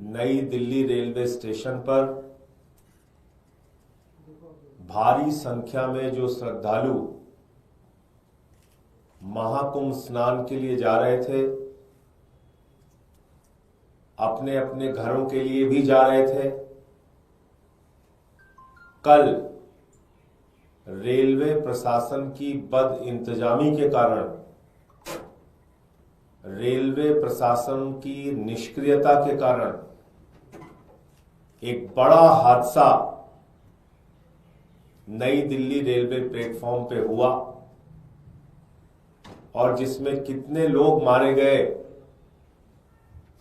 नई Delhi railway station पर भारी संख्या में जो श्रद्धालु महाकुंभ स्नान के लिए जा रहे थे, अपने अपने घरों के लिए भी जा रहे थे, कल रेलवे प्रशासन की बदइंतजामी के कारण, रेलवे प्रशासन की निष्क्रियता के कारण एक बड़ा हादसा नई दिल्ली रेलवे प्लेटफॉर्म पे हुआ और जिसमें कितने लोग मारे गए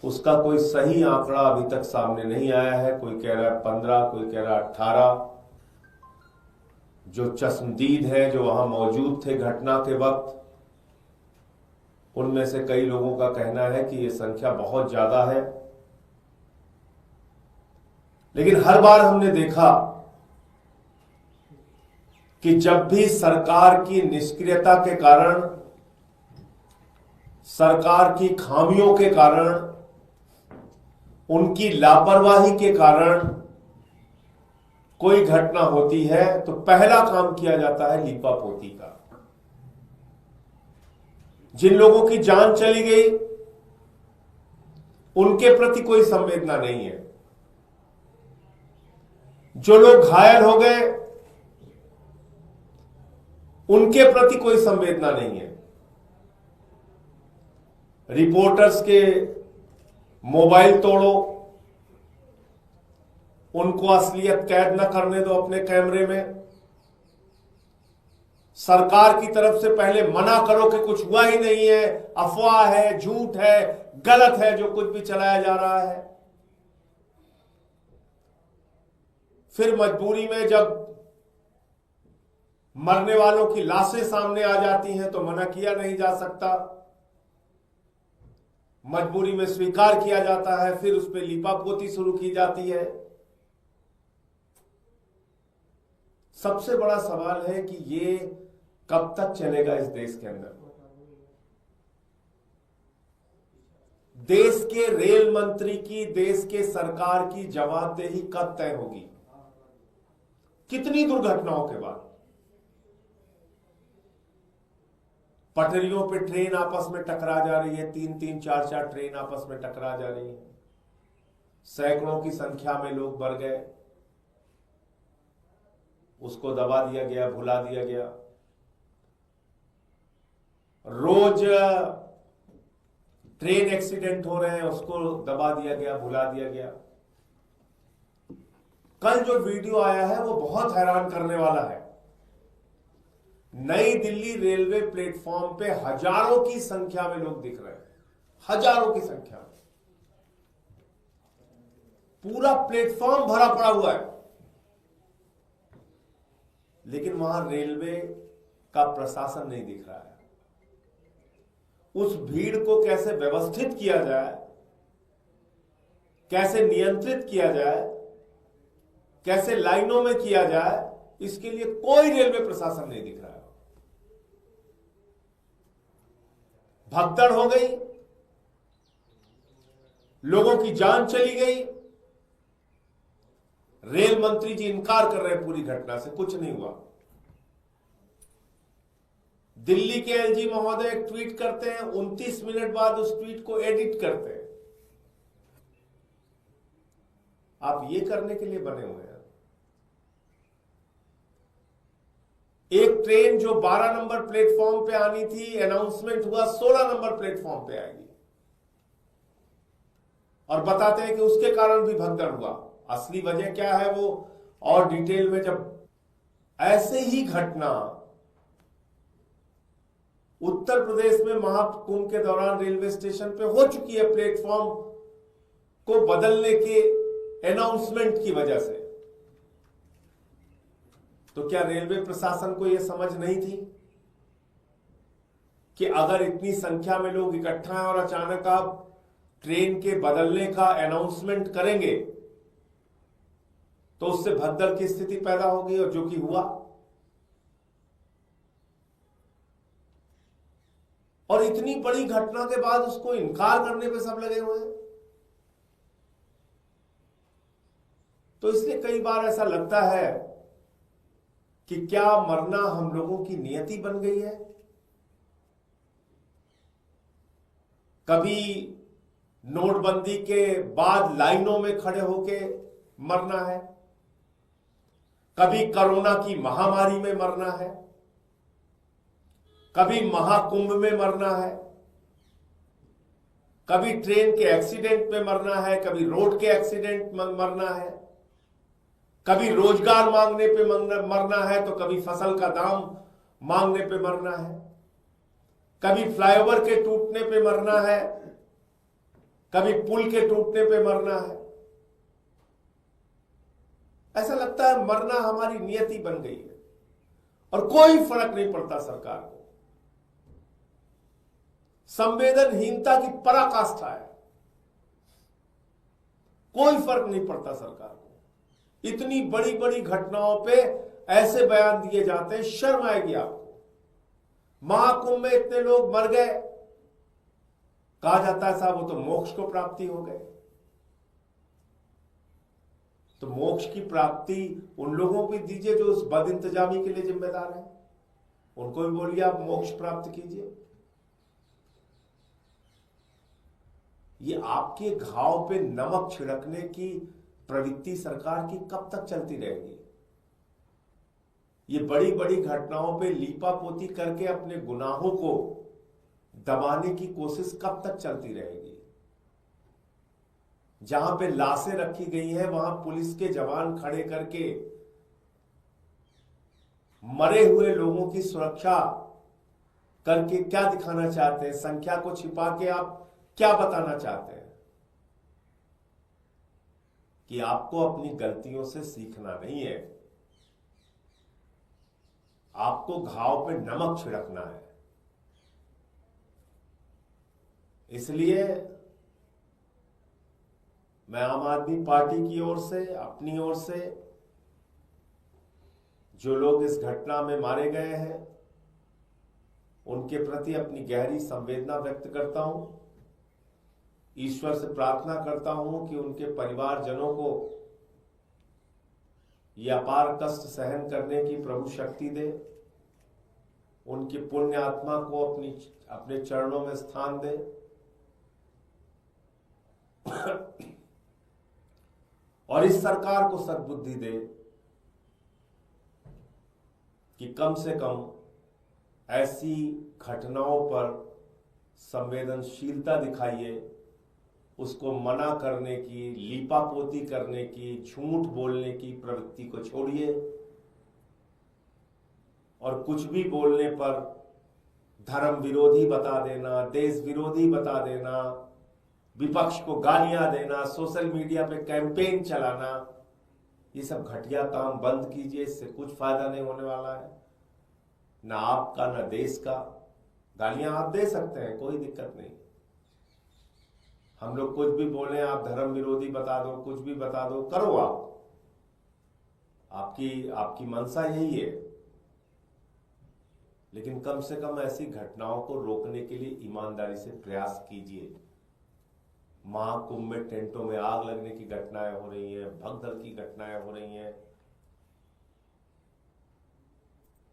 उसका कोई सही आंकड़ा अभी तक सामने नहीं आया है। कोई कह रहा है 15, कोई कह रहा है 18। जो चश्मदीद है, जो वहां मौजूद थे घटना के वक्त, उनमें से कई लोगों का कहना है कि यह संख्या बहुत ज्यादा है। लेकिन हर बार हमने देखा कि जब भी सरकार की निष्क्रियता के कारण, सरकार की खामियों के कारण, उनकी लापरवाही के कारण कोई घटना होती है तो पहला काम किया जाता है लीपापोती का। जिन लोगों की जान चली गई उनके प्रति कोई संवेदना नहीं है। जो लोग घायल हो गए उनके प्रति कोई संवेदना नहीं है। रिपोर्टर्स के मोबाइल तोड़ो, उनको असलियत कैद न करने दो अपने कैमरे में। सरकार की तरफ से पहले मना करो कि कुछ हुआ ही नहीं है, अफवाह है, झूठ है, गलत है जो कुछ भी चलाया जा रहा है। फिर मजबूरी में जब मरने वालों की लाशें सामने आ जाती हैं तो मना किया नहीं जा सकता, मजबूरी में स्वीकार किया जाता है, फिर उस पर लीपापोती शुरू की जाती है। सबसे बड़ा सवाल है कि ये कब तक चलेगा इस देश के अंदर। देश के रेल मंत्री की, देश के सरकार की जवाबदेही कब तय होगी? कितनी दुर्घटनाओं के बाद पटरियों पे ट्रेन आपस में टकरा जा रही है, 3-3, 4-4 ट्रेन आपस में टकरा जा रही है, सैकड़ों की संख्या में लोग मर गए, उसको दबा दिया गया, भुला दिया गया। रोज ट्रेन एक्सीडेंट हो रहे हैं, उसको दबा दिया गया, भुला दिया गया। कल जो वीडियो आया है वो बहुत हैरान करने वाला है। नई दिल्ली रेलवे प्लेटफॉर्म पे हजारों की संख्या में लोग दिख रहे हैं, हजारों की संख्या में। पूरा प्लेटफॉर्म भरा पड़ा हुआ है, लेकिन वहां रेलवे का प्रशासन नहीं दिख रहा है। उस भीड़ को कैसे व्यवस्थित किया जाए, कैसे नियंत्रित किया जाए, कैसे लाइनों में किया जाए, इसके लिए कोई रेलवे प्रशासन नहीं दिख रहा है। भगदड़ हो गई, लोगों की जान चली गई। रेल मंत्री जी इनकार कर रहे हैं पूरी घटना से, कुछ नहीं हुआ। दिल्ली के एलजी महोदय एक ट्वीट करते हैं, 29 मिनट बाद उस ट्वीट को एडिट करते हैं। आप ये करने के लिए बने हुए हैं। एक ट्रेन जो 12 नंबर प्लेटफॉर्म पे आनी थी, अनाउंसमेंट हुआ 16 नंबर प्लेटफॉर्म पे आएगी, और बताते हैं कि उसके कारण भी भगदड़ हुआ। असली वजह क्या है वो और डिटेल में, जब ऐसे ही घटना उत्तर प्रदेश में महाकुंभ के दौरान रेलवे स्टेशन पे हो चुकी है, प्लेटफॉर्म को बदलने के अनाउंसमेंट की वजह से, तो क्या रेलवे प्रशासन को यह समझ नहीं थी कि अगर इतनी संख्या में लोग इकट्ठा हैं और अचानक आप ट्रेन के बदलने का अनाउंसमेंट करेंगे तो उससे भगदड़ की स्थिति पैदा होगी, और जो कि हुआ। और इतनी बड़ी घटना के बाद उसको इनकार करने पे सब लगे हुए हैं। तो इसलिए कई बार ऐसा लगता है कि क्या मरना हम लोगों की नियति बन गई है। कभी नोटबंदी के बाद लाइनों में खड़े होके मरना है, कभी कोरोना की महामारी में मरना है, कभी महाकुंभ में मरना है, कभी ट्रेन के एक्सीडेंट में मरना है, कभी रोड के एक्सीडेंट में मरना है, कभी रोजगार मांगने पे मरना है, तो कभी फसल का दाम मांगने पे मरना है, कभी फ्लाईओवर के टूटने पे मरना है, कभी पुल के टूटने पे मरना है। ऐसा लगता है मरना हमारी नियति बन गई है और कोई फर्क नहीं पड़ता सरकार को। संवेदनहीनता की पराकाष्ठा है, कोई फर्क नहीं पड़ता सरकार को। इतनी बड़ी बड़ी घटनाओं पे ऐसे बयान दिए जाते हैं, शर्म आएगी आपको। महाकुंभ में इतने लोग मर गए, कहा जाता है साहब वो तो मोक्ष को प्राप्ति हो गए। तो मोक्ष की प्राप्ति उन लोगों को दीजिए जो उस बद इंतजामी के लिए जिम्मेदार है, उनको भी बोलिए आप मोक्ष प्राप्त कीजिए। ये आपके घाव पे नमक छिड़कने की प्रवृत्ति सरकार की कब तक चलती रहेगी? ये बड़ी बड़ी घटनाओं पे लीपापोती करके अपने गुनाहों को दबाने की कोशिश कब तक चलती रहेगी? जहां पे लाशें रखी गई हैं वहां पुलिस के जवान खड़े करके मरे हुए लोगों की सुरक्षा करके क्या दिखाना चाहते हैं? संख्या को छिपा के आप क्या बताना चाहते हैं? कि आपको अपनी गलतियों से सीखना नहीं है, आपको घाव पे नमक छिड़कना है। इसलिए मैं आम आदमी पार्टी की ओर से, अपनी ओर से, जो लोग इस घटना में मारे गए हैं उनके प्रति अपनी गहरी संवेदना व्यक्त करता हूं। ईश्वर से प्रार्थना करता हूं कि उनके परिवारजनों को यह अपार कष्ट सहन करने की प्रभु शक्ति दे, उनकी पुण्य आत्मा को अपने चरणों में स्थान दे। और इस सरकार को सद्बुद्धि दे कि कम से कम ऐसी घटनाओं पर संवेदनशीलता दिखाइए, उसको मना करने की, लीपापोती करने की, झूठ बोलने की प्रवृत्ति को छोड़िए और कुछ भी बोलने पर धर्म विरोधी बता देना, देश विरोधी बता देना, विपक्ष को गालियां देना, सोशल मीडिया पे कैंपेन चलाना, ये सब घटिया काम बंद कीजिए। इससे कुछ फायदा नहीं होने वाला है, ना आपका ना देश का। गालियां आप दे सकते हैं, कोई दिक्कत नहीं। हम लोग कुछ भी बोले, आप धर्म विरोधी बता दो, कुछ भी बता दो, करो आपकी मंशा यही है। लेकिन कम से कम ऐसी घटनाओं को रोकने के लिए ईमानदारी से प्रयास कीजिए। महाकुंभ में टेंटों में आग लगने की घटनाएं हो रही हैं, भगदड़ की घटनाएं हो रही हैं।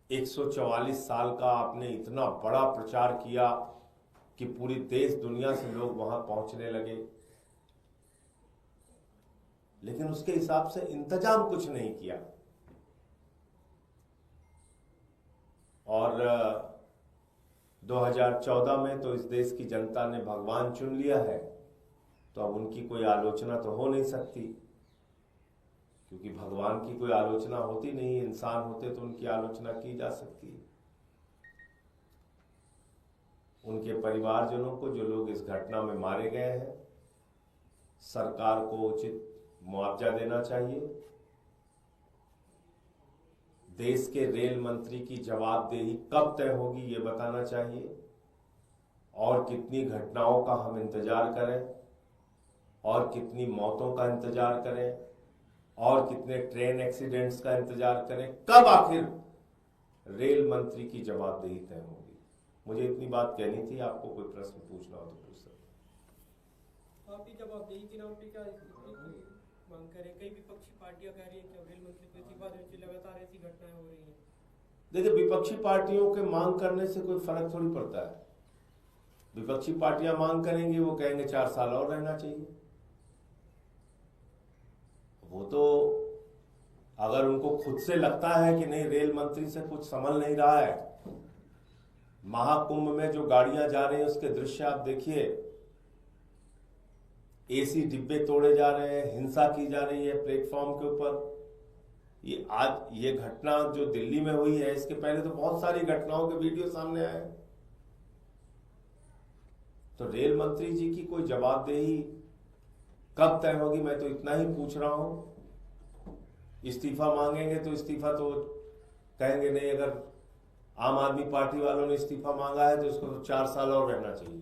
144 साल का आपने इतना बड़ा प्रचार किया कि पूरी देश दुनिया से लोग वहां पहुंचने लगे, लेकिन उसके हिसाब से इंतजाम कुछ नहीं किया। और 2014 में तो इस देश की जनता ने भगवान चुन लिया है, तो अब उनकी कोई आलोचना तो हो नहीं सकती, क्योंकि भगवान की कोई आलोचना होती नहीं। इंसान होते तो उनकी आलोचना की जा सकती है। उनके परिवारजनों को, जो लोग इस घटना में मारे गए हैं, सरकार को उचित मुआवजा देना चाहिए। देश के रेल मंत्री की जवाबदेही कब तय होगी ये बताना चाहिए, और कितनी घटनाओं का हम इंतजार करें, और कितनी मौतों का इंतजार करें, और कितने ट्रेन एक्सीडेंट्स का इंतजार करें, कब आखिर रेल मंत्री की जवाबदेही तय होगी। मुझे इतनी बात कहनी थी। आपको कोई प्रश्न पूछना हो तो पूछ सकते। आपकी जवाबदेही के नाम पे क्या मांग करें। कई विपक्षी पार्टियां कह रही हैं कि अब रेल मंत्री को इस्तीफा देना चाहिए, लगातार ऐसी घटनाएं हो रही हैं। देखिए, विपक्षी पार्टियों के मांग करने से कोई फर्क थोड़ी पड़ता है। विपक्षी पार्टियां मांग करेंगी, वो कहेंगे 4 साल और रहना चाहिए। वो तो अगर उनको खुद से लगता है कि नहीं, रेल मंत्री से कुछ संभल नहीं रहा है, महाकुंभ में जो गाड़ियां जा रही हैं उसके दृश्य आप देखिए, एसी डिब्बे तोड़े जा रहे हैं, हिंसा की जा रही है प्लेटफॉर्म के ऊपर। ये घटना जो दिल्ली में हुई है, इसके पहले तो बहुत सारी घटनाओं के वीडियो सामने आए हैं। तो रेल मंत्री जी की कोई जवाबदेही कब तय होगी, मैं तो इतना ही पूछ रहा हूं। इस्तीफा मांगेंगे तो इस्तीफा तो कहेंगे नहीं, अगर आम आदमी पार्टी वालों ने इस्तीफा मांगा है तो उसको तो 4 साल और रहना चाहिए।